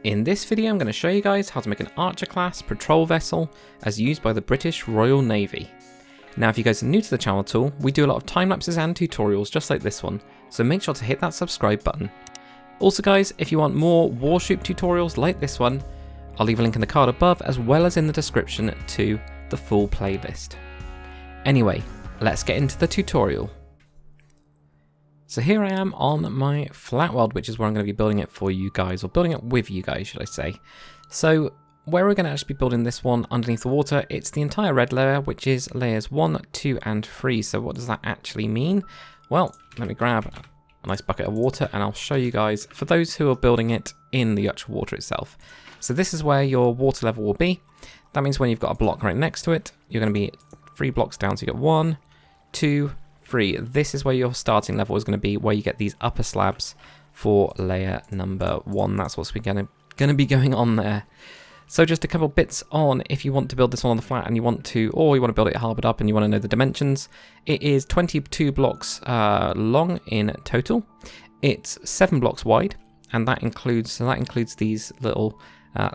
In this video I'm going to show you guys how to make an Archer class patrol vessel as used by the British Royal Navy. Now if you guys are new to the channel at all, we do a lot of time lapses and tutorials just like this one, so make sure to hit that subscribe button. Also guys, if you want more Warship tutorials like this one, I'll leave a link in the card above as well as in the description to the full playlist. Anyway, let's get into the tutorial. So here I am on my flat world, which is where I'm going to be building it for you guys, or building it with you guys, should I say. So where we're going to actually be building this one underneath the water, it's the entire red layer, which is layers 1, 2 and 3. So what does that actually mean? Well, let me grab a nice bucket of water and I'll show you guys, for those who are building it in the actual water itself. So this is where your water level will be. That means when you've got a block right next to it, you're going to be 3 blocks down. So you get 1, 2, 3. This is where your starting level is going to be, where you get these upper slabs for layer number 1. That's what's going to be going on there. So just a couple bits on, if you want to build this one on the flat and you want to, or you want to build it harbored up and you want to know the dimensions, it is 22 blocks long in total. It's 7 blocks wide, and that includes these little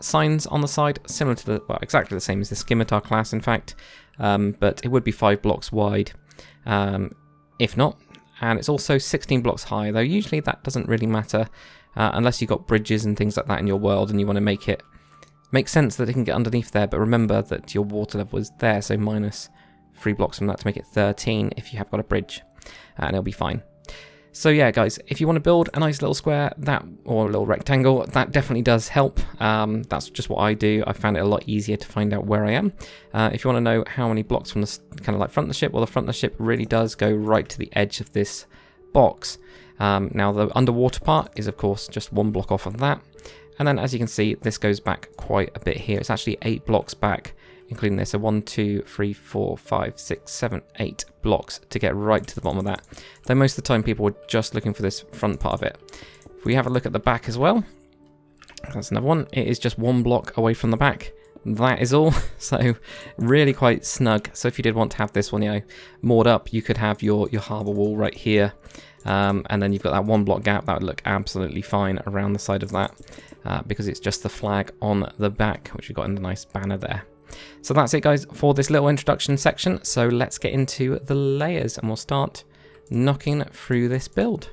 signs on the side, similar to the, well, exactly the same as the Scimitar class, in fact, but it would be 5 blocks wide. If not, and it's also 16 blocks high, though usually that doesn't really matter unless you've got bridges and things like that in your world and you want to make sense that it can get underneath there, but remember that your water level is there, so minus 3 blocks from that to make it 13 if you have got a bridge, and it'll be fine. So yeah guys, if you want to build a nice little square, or a little rectangle, that definitely does help. That's just what I do. I found it a lot easier to find out where I am. If you want to know how many blocks from the kind of like front of the ship, well, the front of the ship really does go right to the edge of this box. Now the underwater part is of course just 1 block off of that, and then as you can see this goes back quite a bit here. It's actually 8 blocks back, including this, so 1, 2, 3, 4, 5, 6, 7, 8 blocks to get right to the bottom of that. Though most of the time people were just looking for this front part of it. If we have a look at the back as well, that's another one. It is just 1 block away from the back. That is all, so really quite snug. So if you did want to have this one, you know, moored up, you could have your harbour wall right here, and then you've got that 1 block gap. That would look absolutely fine around the side of that, because it's just the flag on the back, which we've got in the nice banner there. So that's it guys for this little introduction section, so let's get into the layers and we'll start knocking through this build.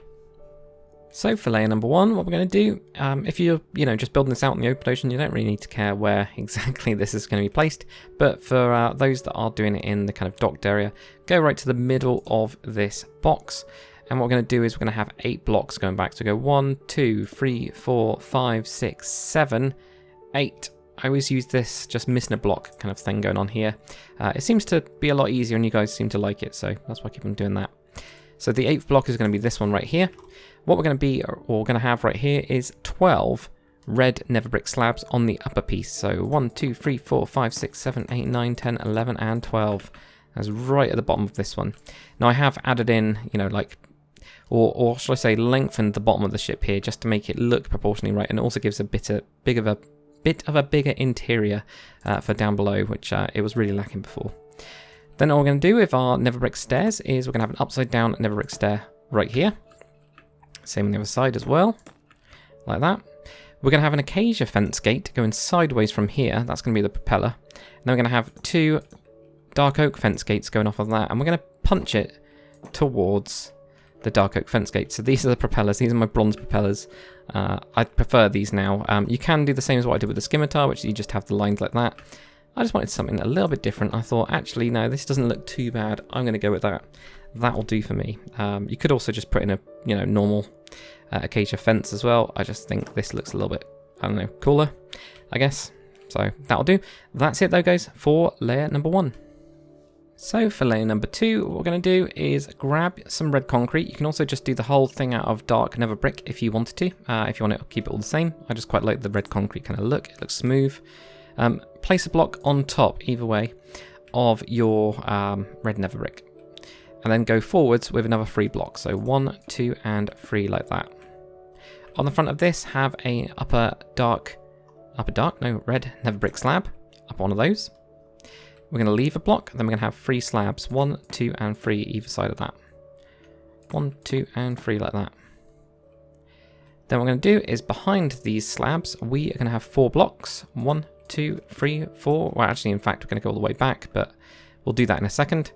So for layer number 1, what we're going to do, if you're just building this out in the open ocean, you don't really need to care where exactly this is going to be placed, but for those that are doing it in the kind of docked area, go right to the middle of this box. And what we're going to do is we're going to have 8 blocks going back. So go 1, 2, 3, 4, 5, 6, 7, 8. I always use this just missing a block kind of thing going on here. It seems to be a lot easier and you guys seem to like it, so that's why I keep on doing that. So the 8th block is going to be this one right here. What we're going to be, or going to have right here, is 12 red nether brick slabs on the upper piece. So 1, 2, 3, 4, 5, 6, 7, 8, 9, 10, 11 and 12. That's right at the bottom of this one. Now I have added in, like, or should I say lengthened the bottom of the ship here just to make it look proportionally right, and it also gives a bit of a bigger interior for down below, which it was really lacking before. Then all we're going to do with our nether brick stairs is we're going to have an upside down nether brick stair right here. Same on the other side as well, like that. We're going to have an acacia fence gate going sideways from here. That's going to be the propeller. And then we're going to have 2 dark oak fence gates going off of that, and we're going to punch it towards the dark oak fence gate. So these are the propellers. These are my bronze propellers. I prefer these now. You can do the same as what I did with the Scimitar, which you just have the lines like that. I just wanted something a little bit different. I thought, actually, no, this doesn't look too bad. I'm going to go with that. That'll do for me. You could also just put in a normal acacia fence as well. I just think this looks a little bit, I don't know, cooler, I guess. So that'll do. That's it though, guys, for layer number 1. So for layer number 2, what we're going to do is grab some red concrete. You can also just do the whole thing out of dark nether brick if you wanted to, if you want to keep it all the same. I just quite like the red concrete kind of look. It looks smooth. Place a block on top, either way, of your red nether brick. And then go forwards with another 3 blocks. So 1, 2 and 3 like that. On the front of this, have a red nether brick slab up one of those. We're going to leave a block, then we're going to have 3 slabs, 1, 2 and 3 either side of that. 1, 2 and 3 like that. Then what we're going to do is behind these slabs, we are going to have 4 blocks. 1, 2, 3, 4. Well, actually, in fact, we're going to go all the way back, but we'll do that in a second.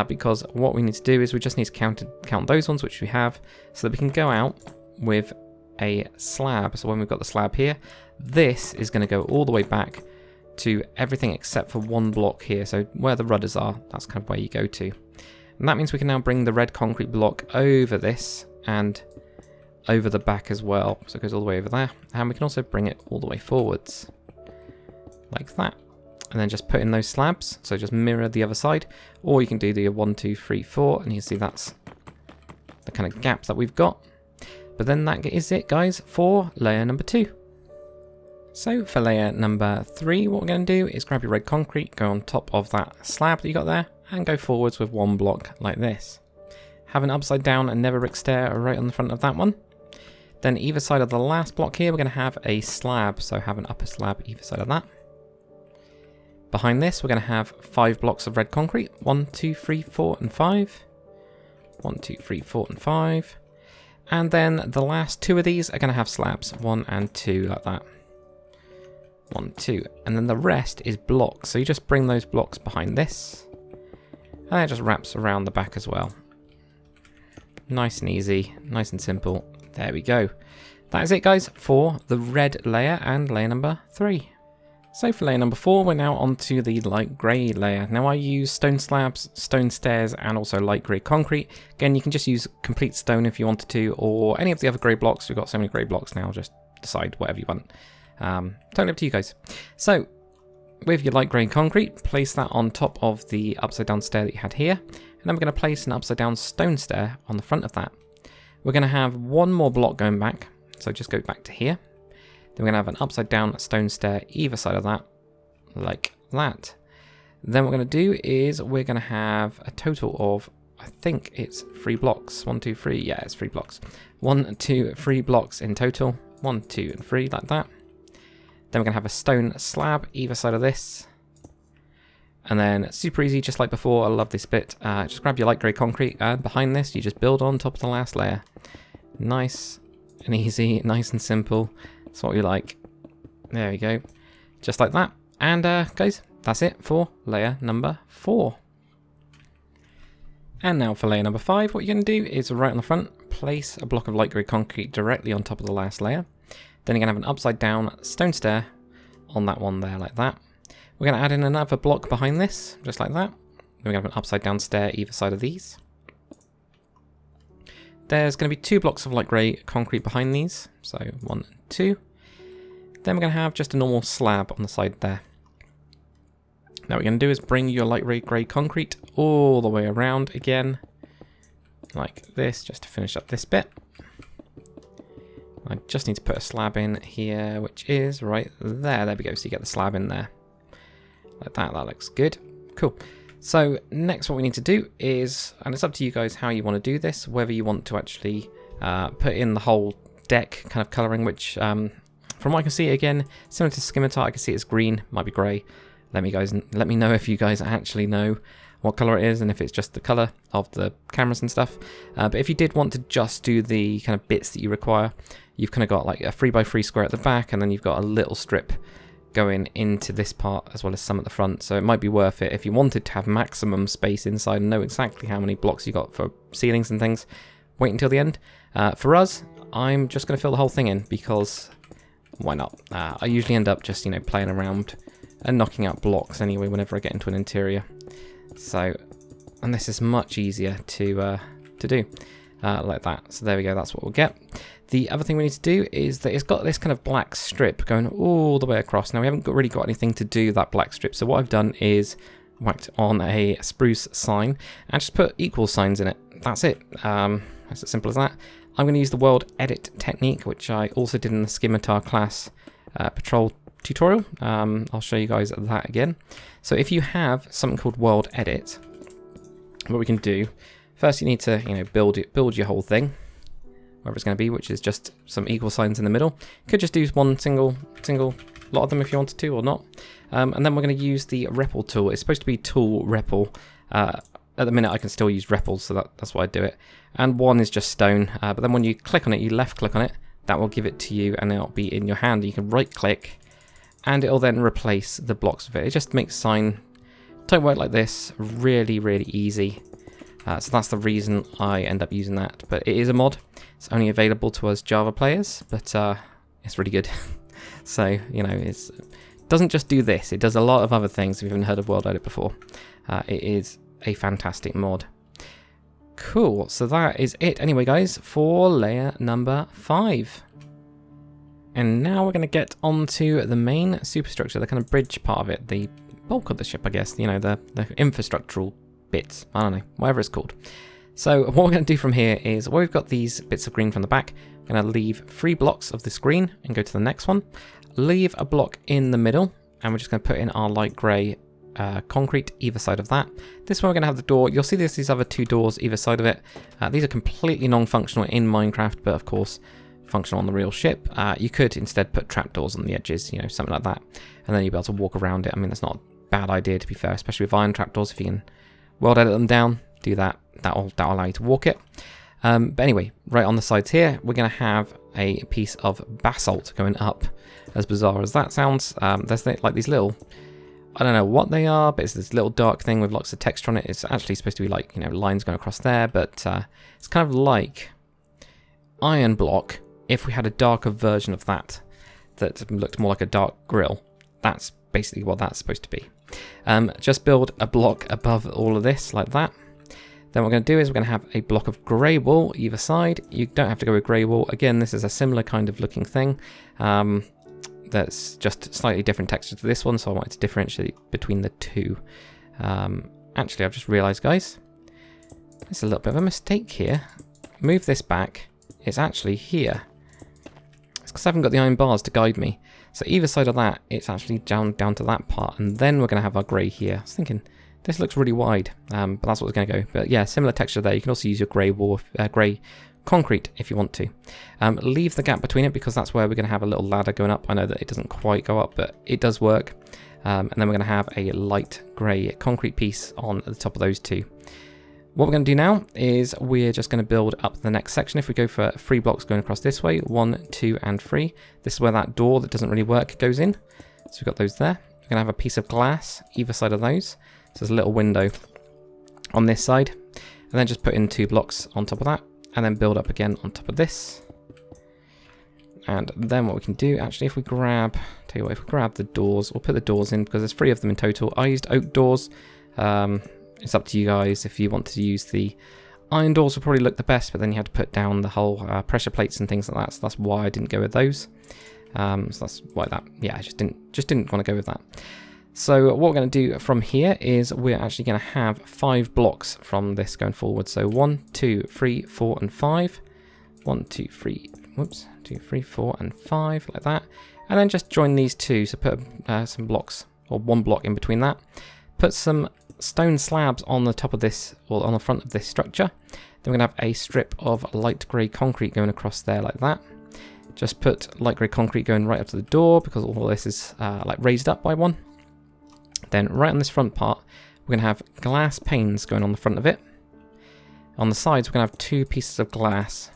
Because what we need to do is we just need to count those ones, which we have, so that we can go out with a slab. So when we've got the slab here, this is going to go all the way back to everything except for 1 block here. So where the rudders are, that's kind of where you go to. And that means we can now bring the red concrete block over this and over the back as well. So it goes all the way over there. And we can also bring it all the way forwards, like that. And then just put in those slabs, so just mirror the other side, or you can do the 1, 2, 3, 4, and you can see that's the kind of gap that we've got. But then that is it, guys, for layer number 2. So for layer number 3, what we're going to do is grab your red concrete, go on top of that slab that you got there, and go forwards with 1 block like this. Have an upside down and never rick stair right on the front of that one. Then either side of the last block here, we're going to have a slab, so have an upper slab either side of that. Behind this, we're going to have 5 blocks of red concrete. 1, 2, 3, 4, and 5. 1, 2, 3, 4, and 5. And then the last 2 of these are going to have slabs. 1 and 2, like that. 1, 2. And then the rest is blocks. So you just bring those blocks behind this. And it just wraps around the back as well. Nice and easy. Nice and simple. There we go. That is it, guys, for the red layer and layer number 3. So for layer number 4, we're now onto the light grey layer. Now I use stone slabs, stone stairs, and also light grey concrete. Again, you can just use complete stone if you wanted to, or any of the other grey blocks. We've got so many grey blocks now, just decide whatever you want. Totally up to you guys. So with your light grey concrete, place that on top of the upside down stair that you had here. And then we're going to place an upside down stone stair on the front of that. We're going to have 1 more block going back. So just go back to here. Then we're going to have an upside down stone stair either side of that, like that. Then what we're going to do is we're going to have a total of, I think it's 3 blocks. 1, 2, 3. Yeah, it's 3 blocks. 1, 2, 3 blocks in total. 1, 2, and 3, like that. Then we're going to have a stone slab either side of this. And then super easy, just like before. I love this bit. Just grab your light grey concrete, and behind this, you just build on top of the last layer. Nice and easy, nice and simple. That's what we like. There we go. Just like that. And guys, that's it for layer number 4. And now for layer number 5, what you're going to do is right on the front, place a block of light grey concrete directly on top of the last layer. Then you're going to have an upside down stone stair on that one there, like that. We're going to add in another block behind this, just like that. Then we're going to have an upside down stair either side of these. There's going to be 2 blocks of light grey concrete behind these, so 1 and 2. Then we're going to have just a normal slab on the side there. Now what we're going to do is bring your light grey concrete all the way around again, like this, just to finish up this bit. I just need to put a slab in here, which is right there. There we go, so you get the slab in there. Like that, that looks good. Cool. So next what we need to do is, and it's up to you guys how you want to do this, whether you want to actually put in the whole deck kind of colouring, which from what I can see, again, similar to Scimitar, I can see it's green, might be grey. Let me know if you guys actually know what colour it is and if it's just the colour of the cameras and stuff. But if you did want to just do the kind of bits that you require, you've kind of got like a 3x3 square at the back, and then you've got a little strip going into this part as well as some at the front. So it might be worth it if you wanted to have maximum space inside and know exactly how many blocks you got for ceilings and things. Wait until the end. For us, I'm just going to fill the whole thing in because why not? I usually end up just, you know, playing around and knocking out blocks anyway whenever I get into an interior. So, and this is much easier to do like that. So there we go, that's what we'll get. The other thing we need to do is that it's got this kind of black strip going all the way across. Now we haven't really got anything to do that black strip, so what I've done is whacked on a spruce sign and just put equal signs in it. That's it. That's as simple as that. I'm going to use the world edit technique, which I also did in the Scimitar class patrol tutorial. I'll show you guys that again. So if you have something called world edit, what we can do, first you need to, you know, build your whole thing, wherever it's going to be, which is just some equal signs in the middle. You could just do one single lot of them if you wanted to, or not. And then we're going to use the REPL tool. It's supposed to be tool REPL. At the minute I can still use REPL, so that's why I do it. And one is just stone, but then when you click on it, you left click on it, that will give it to you and it'll be in your hand. You can right click and it'll then replace the blocks of it. It just makes sign type work like this really, really easy. So that's the reason I end up using that. But it is a mod. It's only available to us Java players, but it's really good. So, you know, it doesn't just do this. It does a lot of other things if you haven't heard of World Edit before. It is a fantastic mod. Cool, so that is it anyway, guys, for layer number 5. And now we're going to get onto the main superstructure, the kind of bridge part of it, the bulk of the ship, I guess, you know, the infrastructural bits, I don't know, whatever it's called. So what we're going to do from here is, where we've got these bits of green from the back, I'm going to leave 3 blocks of this green and go to the next one, leave a block in the middle, and we're just going to put in our light grey concrete either side of that. This one we're going to have the door. You'll see there's these other 2 doors either side of it. These are completely non-functional in Minecraft, but of course functional on the real ship. You could instead put trapdoors on the edges, you know, something like that, and then you'll be able to walk around it. I mean, that's not a bad idea, to be fair, especially with iron trapdoors. If you can world edit them down, do that. That'll allow you to walk it. But anyway, right on the sides here, we're going to have a piece of basalt going up. As bizarre as that sounds, there's like these little, I don't know what they are, but it's this little dark thing with lots of texture on it. It's actually supposed to be like, you know, lines going across there, but it's kind of like iron block if we had a darker version of that looked more like a dark grill. That's basically what that's supposed to be. Just build a block above all of this like that. Then what we're going to do is we're going to have a block of grey wool either side. You don't have to go with grey wool. Again, this is a similar kind of looking thing. That's just slightly different texture to this one, so I wanted to differentiate between the 2. Actually, I've just realised, guys, there's a little bit of a mistake here. Move this back. It's actually here. It's because I haven't got the iron bars to guide me. So either side of that, it's actually down to that part, and then we're going to have our grey here. I was thinking, this looks really wide, but that's what it's going to go. But yeah, similar texture there. You can also use your grey wool, grey concrete if you want to. Leave the gap between it because that's where we're going to have a little ladder going up. I know that it doesn't quite go up, but it does work. And then we're going to have a light grey concrete piece on the top of those 2. What we're going to do now is we're just going to build up the next section. If we go for 3 blocks going across this way, 1, 2, and 3, this is where that door that doesn't really work goes in. So we've got those there. We're going to have a piece of glass either side of those. So there's a little window on this side. And then just put in 2 blocks on top of that. And then build up again on top of this. And then what we can do, actually, if we grab, tell you what, if we grab the doors, we'll put the doors in because there's 3 of them in total. I used oak doors. It's up to you guys if you want to use the iron doors. Will probably look the best, but then you had to put down the whole pressure plates and things like that. So that's why I didn't go with those. So that's why that, yeah, I just didn't want to go with that. So what we're going to do from here is we're actually going to have 5 blocks from this going forward. So 1, 2, 3, 4, and 5. 1, 2, 3, whoops, 2, 3, 4, and 5, like that. And then just join these 2. So put some blocks, or 1 block in between that. Put some stone slabs on the top of this, or on the front of this structure. Then we're going to have a strip of light grey concrete going across there like that. Just put light grey concrete going right up to the door because all this is like raised up by 1. Then right on this front part, we're going to have glass panes going on the front of it. On the sides, we're going to have 2 pieces of glass.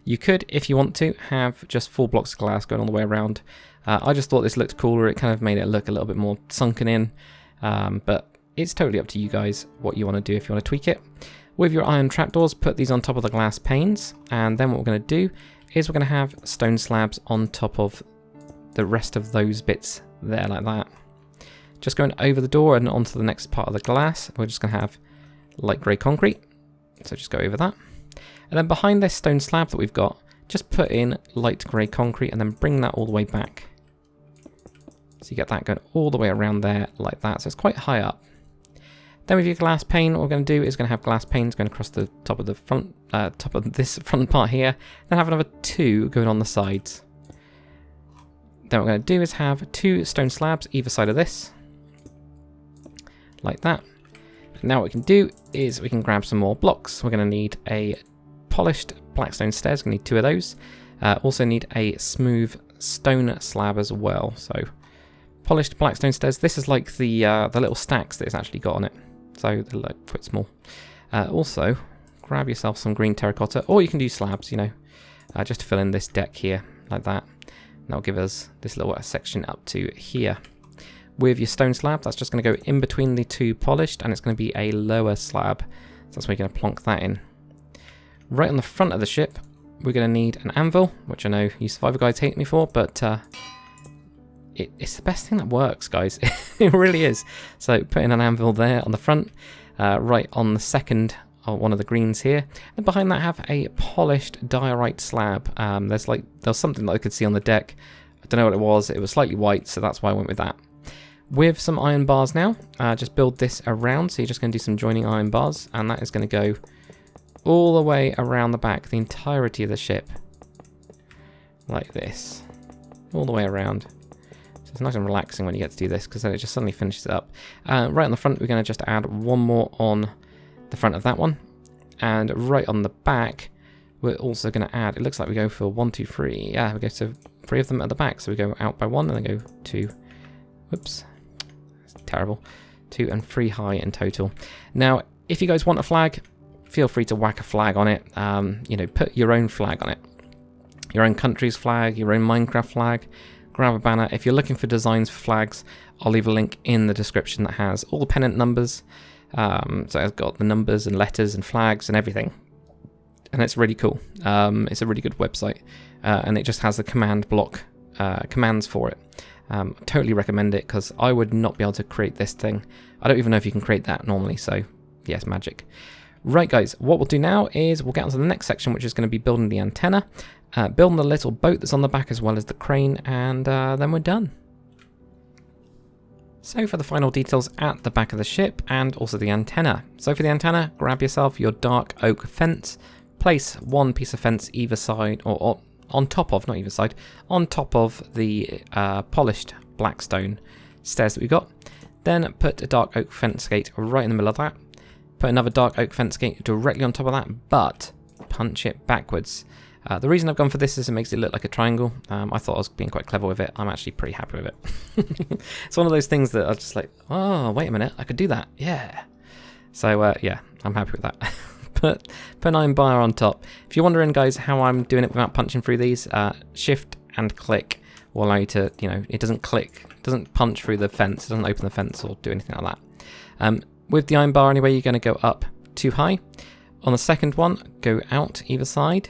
You could, if you want to, have just 4 blocks of glass going all the way around. I just thought this looked cooler. It kind of made it look a little bit more sunken in. But it's totally up to you guys what you want to do if you want to tweak it. With your iron trapdoors, put these on top of the glass panes. And then what we're going to do is we're going to have stone slabs on top of the rest of those bits there like that. Just going over the door and onto the next part of the glass, we're just going to have light grey concrete. So just go over that. And then behind this stone slab that we've got, just put in light grey concrete and then bring that all the way back. So you get that going all the way around there like that. So it's quite high up. Then with your glass pane, what we're going to do is going to have glass panes going across the top of the front, top of this front part here. Then have another 2 going on the sides. Then what we're going to do is have 2 stone slabs either side of this. Like that. Now what we can do is we can grab some more blocks. We're going to need a polished blackstone stairs. We're going to need 2 of those. Also need a smooth stone slab as well. So polished blackstone stairs. This is like the little stacks that it's actually got on it. So they're like quite small. Also grab yourself some green terracotta, or you can do slabs. You know, just to fill in this deck here, like that. And that'll give us this little section up to here. With your stone slab, that's just going to go in between the two polished, and it's going to be a lower slab. So that's where you're going to plonk that in. Right on the front of the ship, we're going to need an anvil, which I know you survivor guys hate me for, but it's the best thing that works, guys. It really is. So put in an anvil there on the front, right on the second one of the greens here, and behind that have a polished diorite slab. There's something that I could see on the deck. I don't know what it was. It was slightly white, so that's why I went with that. With some iron bars now, just build this around. So you're just going to do some joining iron bars, and that is going to go all the way around the back, the entirety of the ship, like this, all the way around. So it's nice and relaxing when you get to do this, because then it just suddenly finishes it up. Right on the front, we're going to just add one more on the front of that one, and right on the back, we're also going to add. It looks like we go for 1, 2, 3. Yeah, we go to 3 of them at the back. So we go out by 1, and then go 2. Whoops, that's terrible. 2 and 3 high in total. Now, if you guys want a flag, feel free to whack a flag on it. You know, put your own flag on it, your own country's flag, your own Minecraft flag. Grab a banner. If you're looking for designs for flags, I'll leave a link in the description that has all the pennant numbers. So it's got the numbers and letters and flags and everything, and it's really cool. It's a really good website, and it just has the command block commands for it. Totally recommend it, because I would not be able to create this thing. I don't even know if you can create that normally, so yes, magic. Right guys, what we'll do now is we'll get on to the next section, which is going to be building the antenna, building the little boat that's on the back as well as the crane, and then we're done. So for the final details at the back of the ship and also the antenna. So for the antenna, grab yourself your dark oak fence, place one piece of fence either side, or on top of, not either side, on top of the polished black stone stairs that we got. Then put a dark oak fence gate right in the middle of that. Put another dark oak fence gate directly on top of that, but punch it backwards. The reason I've gone for this is it makes it look like a triangle. I thought I was being quite clever with it. I'm actually pretty happy with it. It's one of those things that I was just like, oh, wait a minute, I could do that. Yeah. So, yeah, I'm happy with that. Put an iron bar on top. If you're wondering, guys, how I'm doing it without punching through these, shift and click will allow you to, you know, it doesn't click, it doesn't punch through the fence, it doesn't open the fence or do anything like that. With the iron bar anyway, you're going to go up too high. On the second one, go out either side.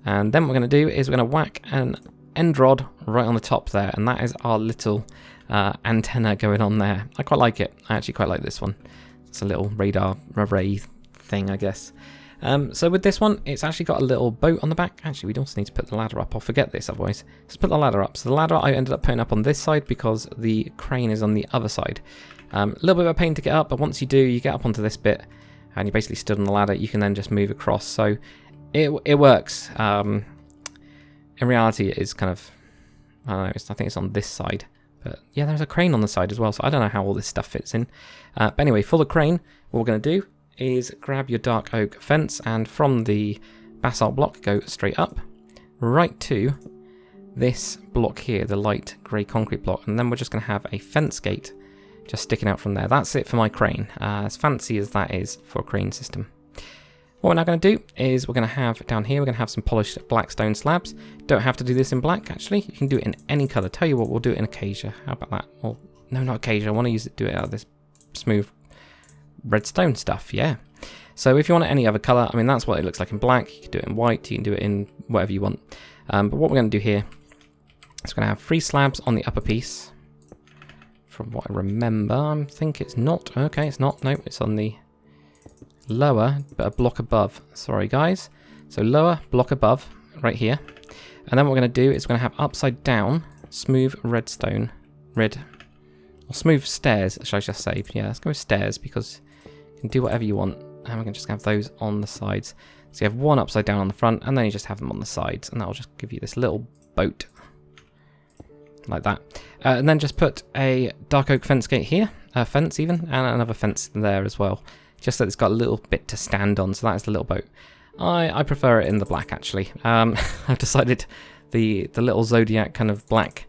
And then what we're going to do is we're going to whack an end rod right on the top there. And that is our little antenna going on there. I quite like it. I actually quite like this one. It's a little radar array thing, I guess. So with this one, it's actually got a little boat on the back. Actually, we also need to put the ladder up. I'll forget this otherwise. Let's put the ladder up. So the ladder I ended up putting up on this side because the crane is on the other side. A little bit of a pain to get up, but once you do, you get up onto this bit and you basically stood on the ladder. You can then just move across. So it works. In reality, it is kind of, I don't know, I think it's on this side. But yeah, there's a crane on the side as well, so I don't know how all this stuff fits in. But anyway, for the crane, what we're going to do is grab your dark oak fence, and from the basalt block, go straight up, right to this block here, the light grey concrete block, and then we're just going to have a fence gate just sticking out from there. That's it for my crane, as fancy as that is for a crane system. What we're now going to do is we're going to have down here, we're going to have some polished black stone slabs. Don't have to do this in black, actually. You can do it in any colour. Tell you what, we'll do it in acacia. How about that? Well, no, not acacia. I want to do it out of this smooth redstone stuff, yeah. So if you want any other colour, I mean, that's what it looks like in black. You can do it in white, you can do it in whatever you want. But what we're going to do here is we're going to have 3 slabs on the upper piece. From what I remember, I think it's not. Okay, it's not. No, it's on the lower, but a block above. Sorry, guys. So lower, block above, right here. And then what we're going to do is we're going to have upside down, smooth redstone, or smooth stairs, shall I just say. Yeah, let's go with stairs because you can do whatever you want. And we're going to just have those on the sides. So you have one upside down on the front, and then you just have them on the sides, and that'll just give you this little boat. Like that. And then just put a dark oak fence gate here, a fence even, and another fence there as well. Just so it's got a little bit to stand on, so that's the little boat. I prefer it in the black, actually. I've decided the little zodiac kind of black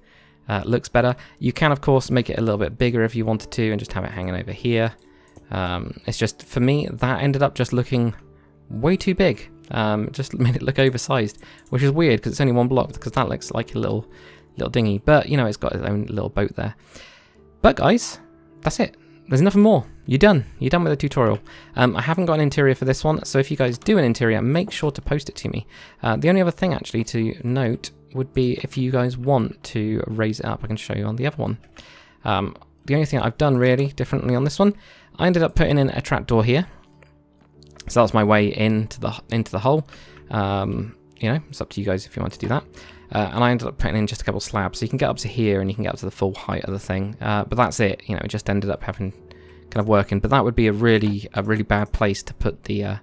looks better. You can, of course, make it a little bit bigger if you wanted to, and just have it hanging over here. It's just, for me, that ended up just looking way too big. Just made it look oversized, which is weird because it's only one block, because that looks like a little dinghy. But you know, it's got its own little boat there. But guys, that's it. There's nothing more. You're done. You're done with the tutorial. I haven't got an interior for this one, so if you guys do an interior, make sure to post it to me. The only other thing actually to note would be if you guys want to raise it up, I can show you on the other one. The only thing I've done really differently on this one, I ended up putting in a trapdoor here. So that's my way into the hole. You know, it's up to you guys if you want to do that. And I ended up putting in just a couple slabs, so you can get up to here and you can get up to the full height of the thing. But that's it. You know, it just ended up having kind of working. But that would be a really bad place to put the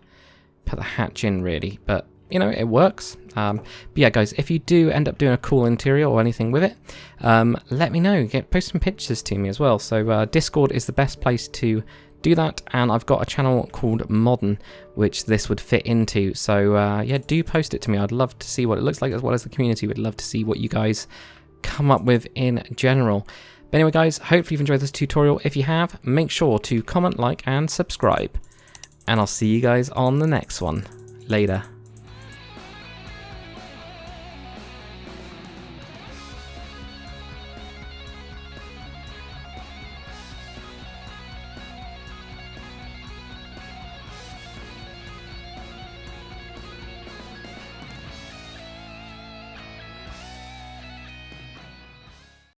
hatch in, really. But you know, it works. But yeah, guys, if you do end up doing a cool interior or anything with it, let me know. Post some pictures to me as well. So Discord is the best place to do that, and I've got a channel called Modern which this would fit into, so yeah, do post it to me. I'd love to see what it looks like, as well as the community would love to see what you guys come up with in general. But anyway guys, hopefully you've enjoyed this tutorial. If you have, make sure to comment, like and subscribe, and I'll see you guys on the next one. Later.